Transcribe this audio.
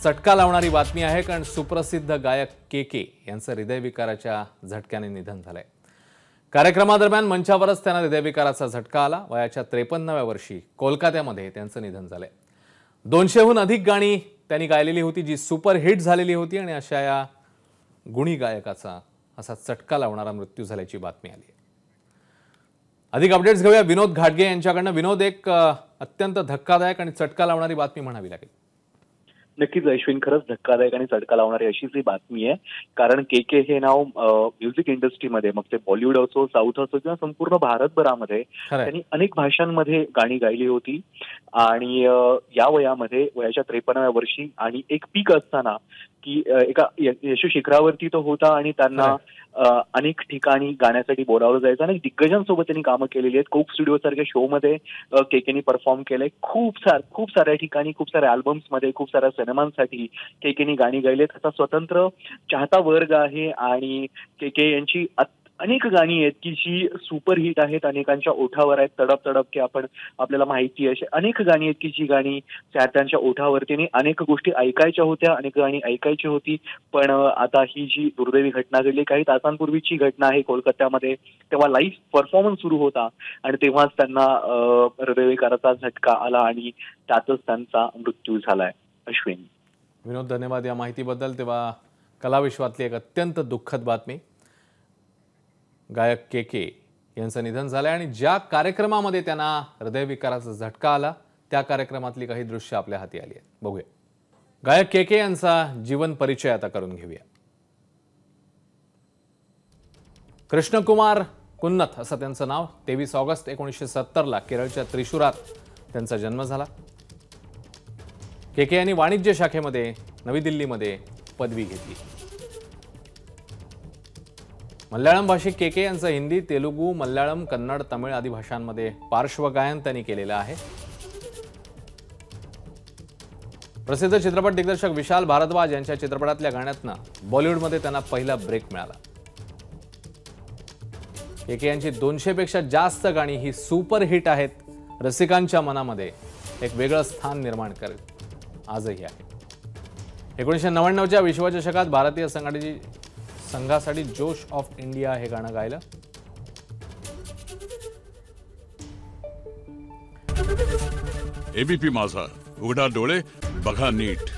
चटका लावणारी बातमी आहे, कारण सुप्रसिद्ध गायक के यांचं हृदयविकाराच्या झटक्याने निधन झालंय। कार्यक्रमादरम्यान मंचावरच त्यांना हृदयविकाराचा झटका आला। वयाच्या 53व्या वर्षी कोलकात्यामध्ये त्यांचं निधन झालंय। 200हून अधिक गाणी त्यांनी गायलेली होती, जी सुपरहिट झालेली होती, आणि अशा या गुणी गायकाचा असा चटका लावणारा मृत्यू झाल्याची बातमी आली आहे। अधिक अपडेट्स घेऊया विनोद घाटगे यांच्याकडनं। विनोद, एक अत्यंत धक्कादायक आणि चटका लावणारी बातमी म्हणावी लागेल। नक्कीच अश्विन, खरंच धक्कादायक आणि चटका लावणारी अशीच ही बातमी आहे। कारण के हे नाव म्युझिक इंडस्ट्रीमध्ये, मग ते बॉलिवूड असो, साऊथ असो किंवा संपूर्ण भारतभरामध्ये त्यांनी अनेक भाषांमध्ये गाणी गायली होती। आणि या वयामध्ये, वयाच्या 53व्या वर्षी आणि एक पीक असताना की एका यश शिखरावरती तो होता, आणि त्यांना अनेक ठिकाणी गाण्यासाठी बोलावलं जायचं आणि दिग्गजांसोबत त्यांनी कामं केलेली आहेत। कोक स्टुडिओ सारख्या शो मध्ये केकेनी परफॉर्म केलंय। खूप साऱ्या ठिकाणी, खूप साऱ्या अल्बम्स मध्ये, खूप साऱ्या सिनेमांसाठी केकेनी गाणी गायलेत। त्याचा स्वतंत्र चाहता वर्ग आहे, आणि के यांची अनेक गाणी आहेत की जी सुपरहिट आहेत, अनेकांच्या ओठावर आहेत। तडप तडप की आपल्याला माहिती आहे, अनेक गाणी आहेत की जी गाणी चाहत्यांच्या ओठावरती, अनेक गोष्टी ऐकायच्या होत्या, अनेक गाणी ऐकायची होती। पण आता ही जी दुर्दैवी घटना घडली, काही तासांपूर्वीची घटना आहे कोलकात्यामध्ये, तेव्हा लाईव्ह परफॉर्मन्स सुरू होता आणि तेव्हाच त्यांना हृदयविकाराचा झटका आला आणि त्यातच त्यांचा मृत्यू झालाय। अश्विन, विनोद, धन्यवाद या माहितीबद्दल। तेव्हा कलाविश्वातली एक अत्यंत दुःखद बातमी, गायक के यांचं निधन झालंय, आणि ज्या कार्यक्रमामध्ये त्यांना हृदयविकाराचा झटका आला त्या कार्यक्रमातली काही दृश्य आपल्या हाती आली आहेत। बघूया। गायक के यांचा जीवन परिचय आता करून घेऊया। कृष्णकुमार कुन्नथ असं त्यांचं नाव। 23 ऑगस्ट 1970ला केरळच्या त्रिशुरात त्यांचा जन्म झाला। के यांनी वाणिज्य शाखेमध्ये नवी दिल्लीमध्ये पदवी घेतली। मल्याळम भाषिक के यांचं हिंदी, तेलुगू, मल्याळम, कन्नड, तमिळ आदी भाषांमध्ये पार्श्वगायन त्यांनी केलेलं आहे। प्रसिद्ध चित्रपट दिग्दर्शक विशाल भारद्वाज यांच्या चित्रपटातल्या गाण्यातनं बॉलिवूडमध्ये त्यांना पहिला ब्रेक मिळाला। के यांची 200 पेक्षा जास्त गाणी ही सुपरहिट आहेत। रसिकांच्या मनामध्ये एक वेगळं स्थान निर्माण करत आजही आहे। 1999च्या विश्वचषकात भारतीय संघासाठी जोश ऑफ इंडिया हे गाणं गायलं। एबीपी माझा, उघडा डोळे बघा नीट।